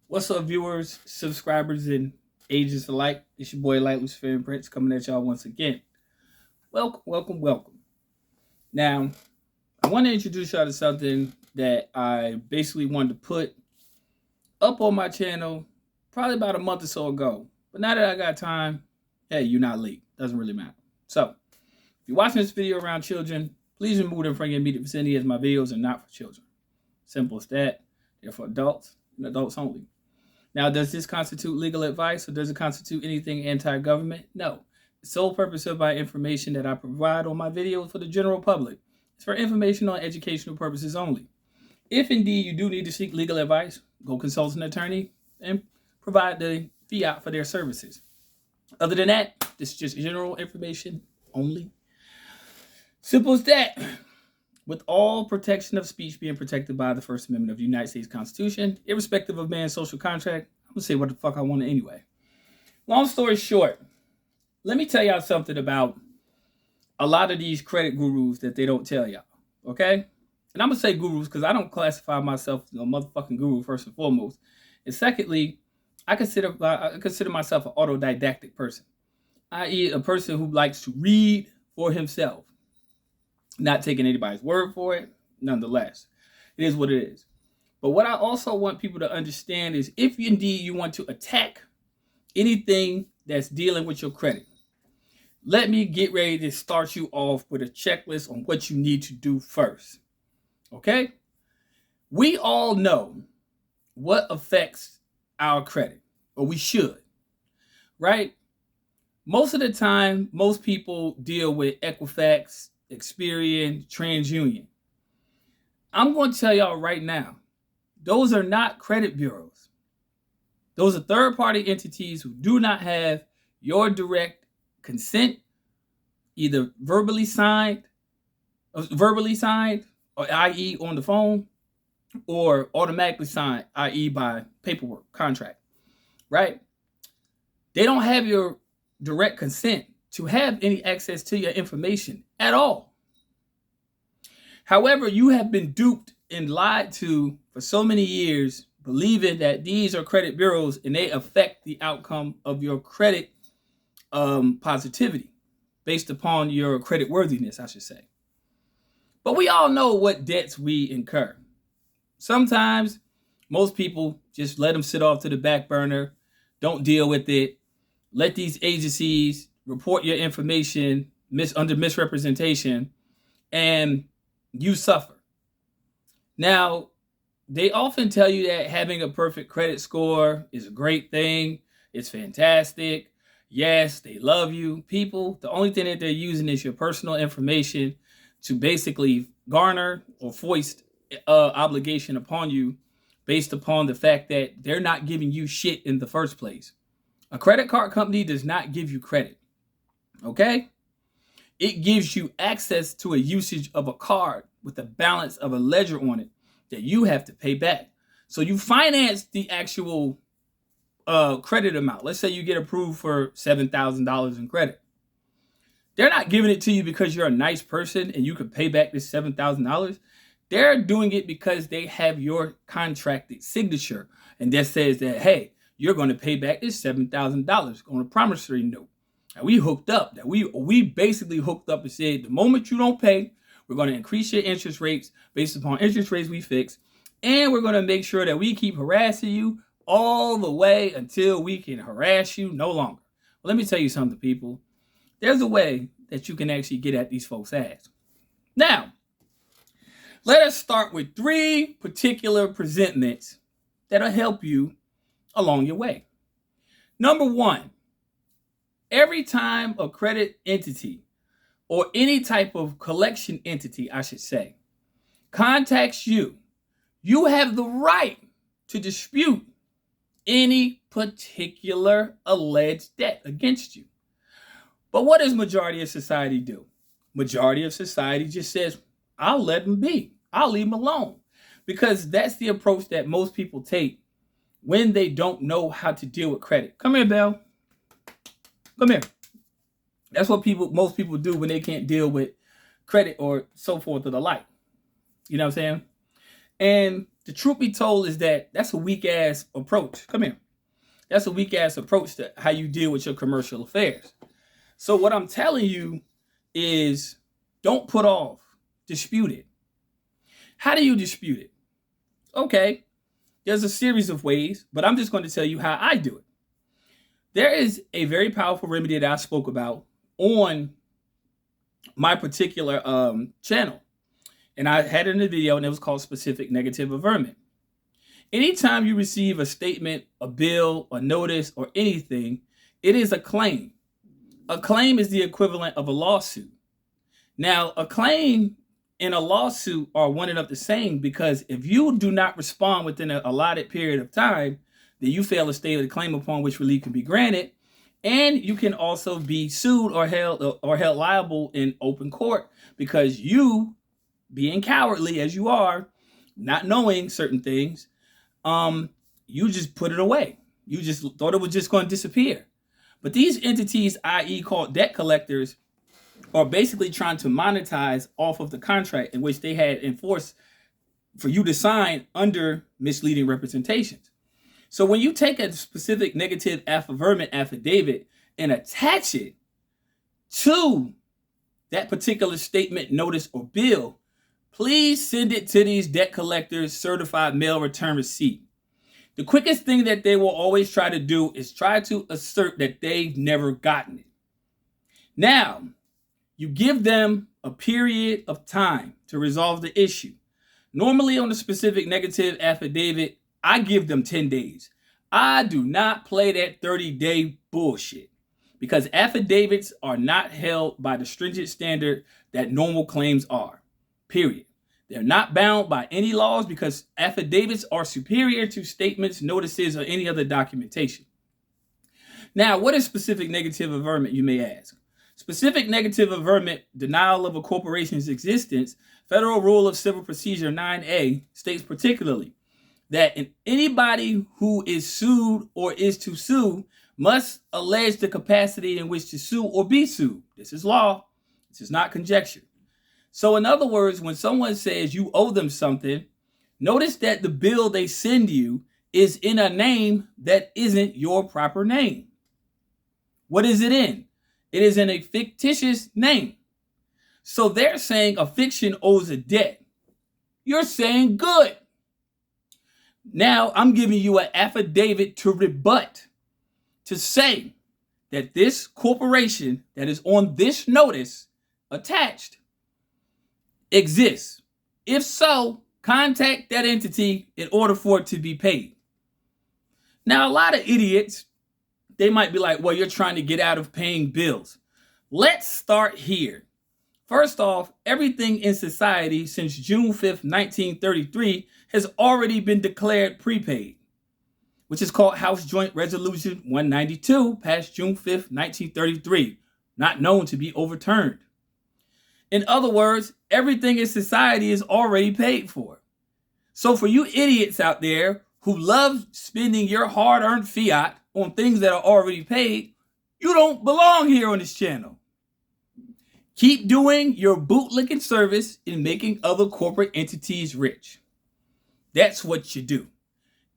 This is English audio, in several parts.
What's up, viewers, subscribers, and agents alike? It's your boy, Luciferian Prince, coming at y'all once again. Welcome, welcome, welcome. Now, I want to introduce y'all to something that I basically wanted to put up on my channel probably about a month or so ago. But now that I got time, hey, you're not late. Doesn't really matter. So, if you're watching this video around children, please remove them from your immediate vicinity, as my videos are not for children. Simple as that. They're for adults and adults only. Now, does this constitute legal advice, or does it constitute anything anti-government? No. The sole purpose of my information that I provide on my videos for the general public is for informational and educational purposes only. If indeed you do need to seek legal advice, go consult an attorney and provide the fiat for their services. Other than that, this is just general information only. Simple as that. With all protection of speech being protected by the First Amendment of the United States Constitution, irrespective of man's social contract, I'm going to say what the fuck I want anyway. Long story short, let me tell y'all something about a lot of these credit gurus that they don't tell y'all, okay? And I'm going to say gurus because I don't classify myself as a motherfucking guru, first and foremost. And secondly, I consider myself an autodidactic person, i.e. a person who likes to read for himself. Not taking anybody's word for it, nonetheless. It is what it is. But what I also want people to understand is if indeed you want to attack anything that's dealing with your credit, let me get ready to start you off with a checklist on what you need to do first. Okay? We all know what affects our credit, or we should, right? Most of the time, most people deal with Equifax, Experian, TransUnion. I'm going to tell y'all right now, those are not credit bureaus. Those are third-party entities who do not have your direct consent, either verbally signed, or i.e. on the phone, or automatically signed, i.e. by paperwork, contract, right? They don't have your direct consent to have any access to your information at all. However, you have been duped and lied to for so many years, believing that these are credit bureaus and they affect the outcome of your credit positivity based upon your credit worthiness, I should say. But we all know what debts we incur. Sometimes most people just let them sit off to the back burner, don't deal with it, let these agencies report your information under misrepresentation, and you suffer. Now, they often tell you that having a perfect credit score is a great thing. It's fantastic. Yes, they love you. People, the only thing that they're using is your personal information to basically garner or foist obligation upon you based upon the fact that they're not giving you shit in the first place. A credit card company does not give you credit. Okay? It gives you access to a usage of a card with a balance of a ledger on it that you have to pay back. So you finance the actual credit amount. Let's say you get approved for $7,000 in credit. They're not giving it to you because you're a nice person and you can pay back this $7,000. They're doing it because they have your contracted signature. And that says that, hey, you're going to pay back this $7,000 on a promissory note. And we hooked up. That we basically hooked up and said, the moment you don't pay, we're going to increase your interest rates based upon interest rates we fix. And we're going to make sure that we keep harassing you all the way until we can harass you no longer. Well, let me tell you something, people. There's a way that you can actually get at these folks' ass. Now, let us start with 3 particular presentments that'll help you along your way. Number 1, every time a credit entity or any type of collection entity, I should say, contacts you, you have the right to dispute any particular alleged debt against you. But what does majority of society do? Majority of society just says, I'll let them be. I'll leave them alone. Because that's the approach that most people take when they don't know how to deal with credit. Come here, Belle. Come here. That's what most people do when they can't deal with credit or so forth or the like. You know what I'm saying? And the truth be told is that that's a weak ass approach. Come here. That's a weak ass approach to how you deal with your commercial affairs. So what I'm telling you is don't put off, dispute it. How do you dispute it? Okay, there's a series of ways, but I'm just going to tell you how I do it. There is a very powerful remedy that I spoke about on my particular channel. And I had it in a video, and it was called Specific Negative Averment. Anytime you receive a statement, a bill, a notice, or anything, it is a claim. A claim is the equivalent of a lawsuit. Now, a claim and a lawsuit are one and of the same, because if you do not respond within an allotted period of time, then you fail to state a claim upon which relief can be granted, and you can also be sued or held liable in open court because you, being cowardly as you are, not knowing certain things, you just put it away. You just thought it was just going to disappear. But these entities, i.e. called debt collectors, are basically trying to monetize off of the contract in which they had enforced for you to sign under misleading representations. So when you take a specific negative averment affidavit and attach it to that particular statement, notice, or bill, please send it to these debt collectors' certified mail return receipt. The quickest thing that they will always try to do is try to assert that they've never gotten it. Now, you give them a period of time to resolve the issue. Normally on a specific negative affidavit, I give them 10 days. I do not play that 30-day bullshit because affidavits are not held by the stringent standard that normal claims are, period. They're not bound by any laws because affidavits are superior to statements, notices, or any other documentation. Now, what is specific negative averment, you may ask? Specific negative averment, denial of a corporation's existence, Federal Rule of Civil Procedure 9A states particularly that anybody who is sued or is to sue must allege the capacity in which to sue or be sued. This is law. This is not conjecture. So in other words, when someone says you owe them something, notice that the bill they send you is in a name that isn't your proper name. What is it in? It is in a fictitious name. So they're saying a fiction owes a debt. You're saying good. Now I'm giving you an affidavit to rebut, to say that this corporation that is on this notice attached exists. If so, contact that entity in order for it to be paid. Now, a lot of idiots, they might be like, well, you're trying to get out of paying bills. Let's start here. First off, everything in society since June 5th, 1933 has already been declared prepaid, which is called House Joint Resolution 192, passed June 5th, 1933, not known to be overturned. In other words, everything in society is already paid for. So for you idiots out there who love spending your hard-earned fiat on things that are already paid, you don't belong here on this channel. Keep doing your bootlicking service in making other corporate entities rich. That's what you do.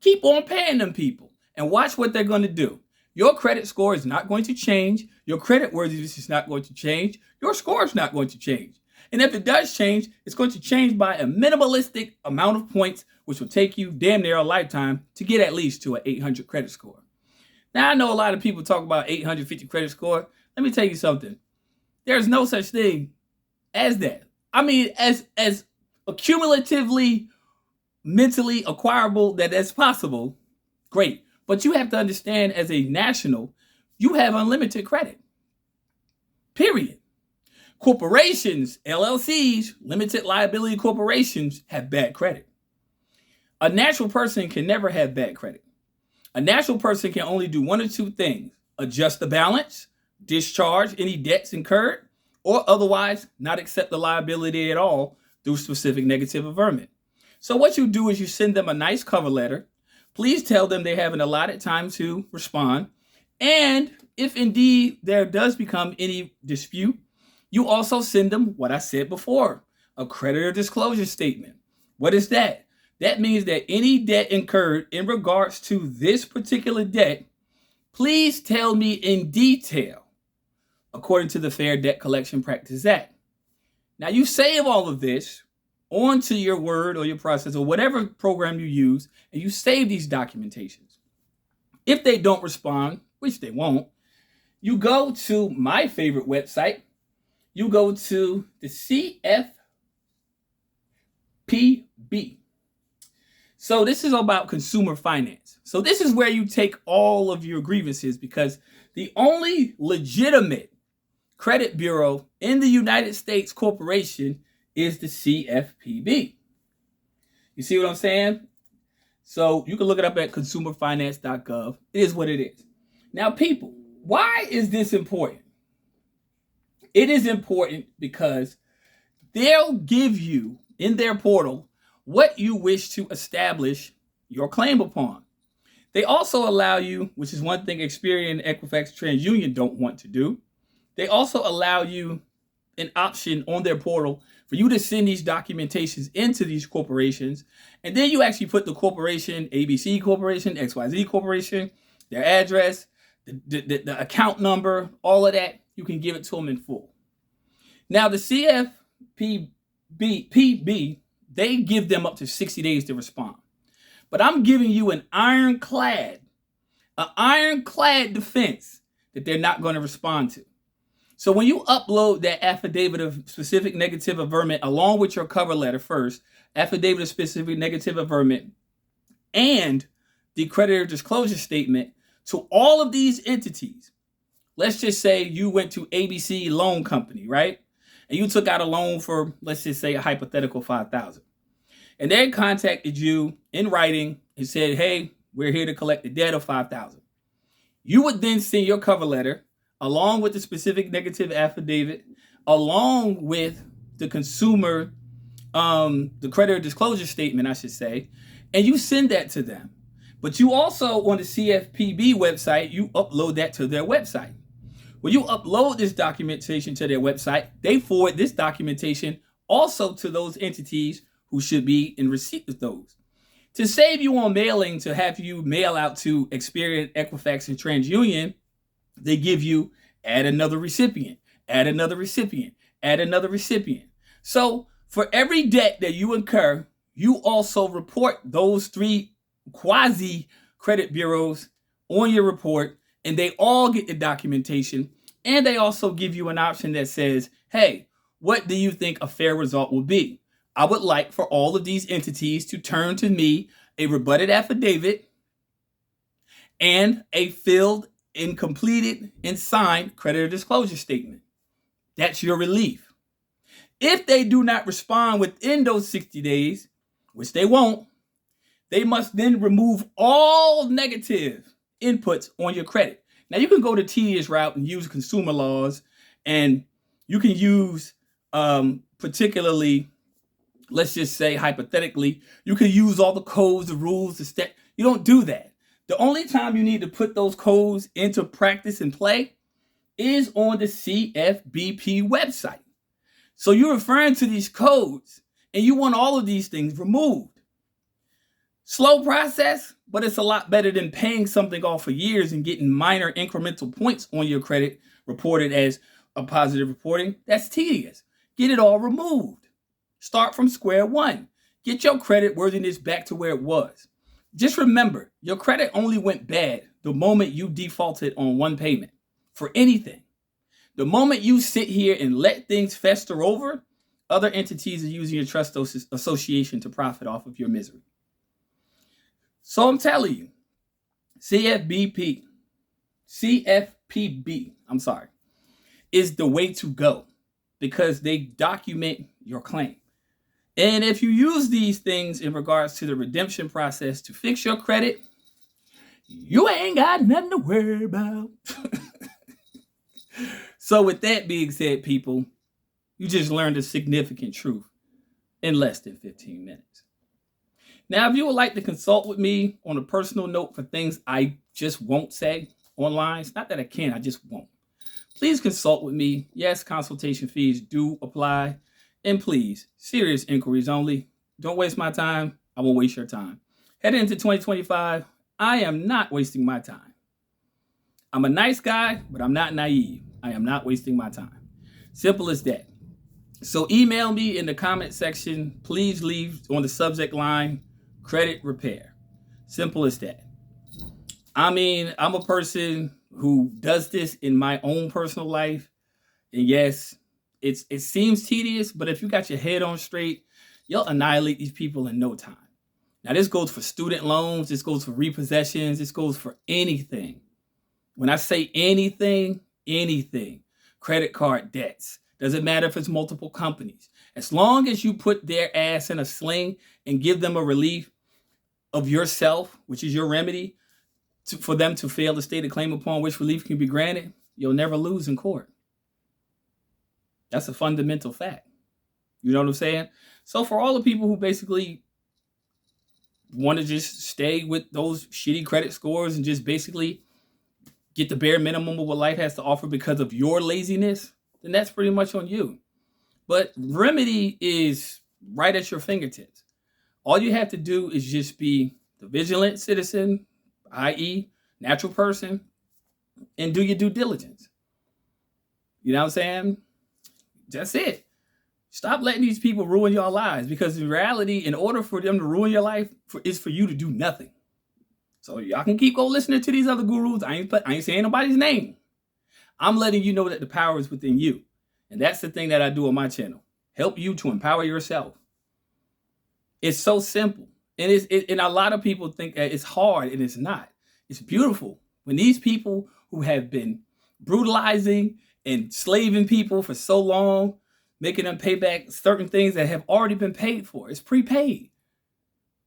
Keep on paying them people and watch what they're going to do. Your credit score is not going to change. Your credit worthiness is not going to change. Your score is not going to change. And if it does change, it's going to change by a minimalistic amount of points, which will take you damn near a lifetime to get at least to an 800 credit score. Now, I know a lot of people talk about 850 credit score. Let me tell you something. There's no such thing as that. I mean, as accumulatively, mentally acquirable that's possible, great. But you have to understand, as a national, you have unlimited credit. Period. Corporations, LLCs, limited liability corporations, have bad credit. A natural person can never have bad credit. A natural person can only do one or two things: adjust the balance, discharge any debts incurred, or otherwise not accept the liability at all through specific negative averment. So what you do is you send them a nice cover letter. Please tell them they have an allotted time to respond. And if indeed there does become any dispute, you also send them what I said before, a creditor disclosure statement. What is that? That means that any debt incurred in regards to this particular debt, please tell me in detail, according to the Fair Debt Collection Practices Act. Now, you save all of this onto your Word or your process or whatever program you use, and you save these documentations. If they don't respond, which they won't, you go to my favorite website. You go to the CFPB. So this is about consumer finance. So this is where you take all of your grievances, because the only legitimate credit bureau in the United States corporation is the CFPB. You see what I'm saying? So you can look it up at consumerfinance.gov. It is what it is. Now, people, why is this important? It is important because they'll give you in their portal what you wish to establish your claim upon. They also allow you, which is one thing Experian, Equifax, TransUnion don't want to do. They also allow you an option on their portal for you to send these documentations into these corporations. And then you actually put the corporation, ABC Corporation, XYZ Corporation, their address, the account number, all of that. You can give it to them in full. Now, the CFPB, they give them up to 60 days to respond. But I'm giving you an ironclad defense that they're not going to respond to. So when you upload that affidavit of specific negative averment along with your cover letter first, affidavit of specific negative averment, and the creditor disclosure statement to all of these entities. Let's just say you went to ABC Loan Company, right? And you took out a loan for, let's just say, a hypothetical $5,000. And they contacted you in writing and said, hey, we're here to collect the debt of $5,000. You would then send your cover letter along with the specific negative affidavit, along with the consumer, the creditor disclosure statement, I should say, and you send that to them. But you also, on the CFPB website, you upload that to their website. When you upload this documentation to their website, they forward this documentation also to those entities who should be in receipt of those. To save you on mailing, to have you mail out to Experian, Equifax, and TransUnion, they give you add another recipient, add another recipient, add another recipient. So for every debt that you incur, you also report those 3 quasi credit bureaus on your report, and they all get the documentation. And they also give you an option that says, hey, what do you think a fair result will be? I would like for all of these entities to turn to me a rebutted affidavit and a filled and completed and signed creditor disclosure statement. That's your relief. If they do not respond within those 60 days, which they won't, they must then remove all negative inputs on your credit. Now, you can go the tedious route and use consumer laws, and you can use particularly, let's just say hypothetically, you can use all the codes, the rules, the steps. You don't do that. The only time you need to put those codes into practice and play is on the CFBP website. So you're referring to these codes and you want all of these things removed. Slow process, but it's a lot better than paying something off for years and getting minor incremental points on your credit reported as a positive reporting. That's tedious. Get it all removed. Start from square one. Get your credit worthiness back to where it was. Just remember, your credit only went bad the moment you defaulted on one payment for anything. The moment you sit here and let things fester over, other entities are using your trust association to profit off of your misery. So I'm telling you, CFPB, is the way to go because they document your claim. And if you use these things in regards to the redemption process to fix your credit, you ain't got nothing to worry about. So with that being said, people, you just learned a significant truth in less than 15 minutes. Now, if you would like to consult with me on a personal note for things I just won't say online, it's not that I can, I just won't. Please consult with me. Yes, consultation fees do apply. And please, serious inquiries only. Don't waste my time. I won't waste your time. Heading into 2025, I am not wasting my time. I'm a nice guy, but I'm not naive. I am not wasting my time. Simple as that. So email me in the comment section. Please leave on the subject line, credit repair. Simple as that. I mean, I'm a person who does this in my own personal life. And yes, it seems tedious, but if you got your head on straight, you'll annihilate these people in no time. Now, this goes for student loans. This goes for repossessions. This goes for anything. When I say anything, anything, credit card debts, doesn't matter if it's multiple companies. As long as you put their ass in a sling and give them a relief of yourself, which is your remedy, for them to fail to state a claim upon which relief can be granted, you'll never lose in court. That's a fundamental fact. You know what I'm saying? So for all the people who basically want to just stay with those shitty credit scores and just basically get the bare minimum of what life has to offer because of your laziness, then that's pretty much on you. But remedy is right at your fingertips. All you have to do is just be the vigilant citizen, i.e., natural person, and do your due diligence. You know what I'm saying? That's it. Stop letting these people ruin your lives, because in reality, in order for them to ruin your life, is for you to do nothing. So y'all can keep listening to these other gurus. I ain't saying nobody's name. I'm letting you know that the power is within you. And that's the thing that I do on my channel. Help you to empower yourself. It's so simple. And and a lot of people think that it's hard, and it's not. It's beautiful. When these people who have been brutalizing and slaving people for so long, making them pay back certain things that have already been paid for. It's prepaid.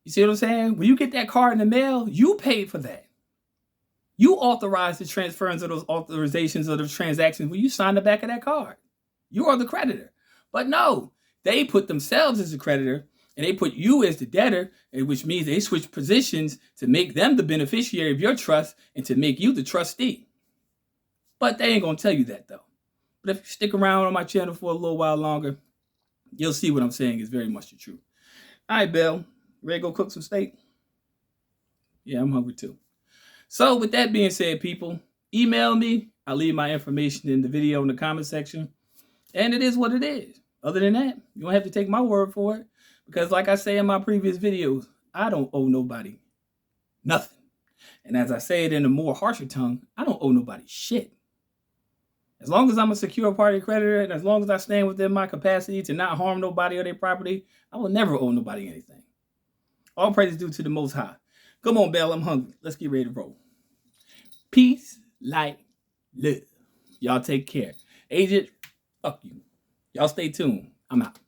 You see what I'm saying? When you get that card in the mail, you paid for that. You authorized the transference of those authorizations of those transactions when you signed the back of that card. You are the creditor. But no, they put themselves as the creditor, and they put you as the debtor, which means they switch positions to make them the beneficiary of your trust and to make you the trustee. But they ain't going to tell you that, though. But if you stick around on my channel for a little while longer, you'll see what I'm saying is very much the truth. All right, Bill. Ready to go cook some steak? Yeah, I'm hungry too. So with that being said, people, email me. I'll leave my information in the video in the comment section. And it is what it is. Other than that, you don't have to take my word for it. Because like I say in my previous videos, I don't owe nobody nothing. And as I say it in a more harsher tongue, I don't owe nobody shit. As long as I'm a secure party creditor, and as long as I stand within my capacity to not harm nobody or their property, I will never owe nobody anything. All praise is due to the Most High. Come on, Bell, I'm hungry. Let's get ready to roll. Peace, light, love. Y'all take care. Agent, fuck you. Y'all stay tuned. I'm out.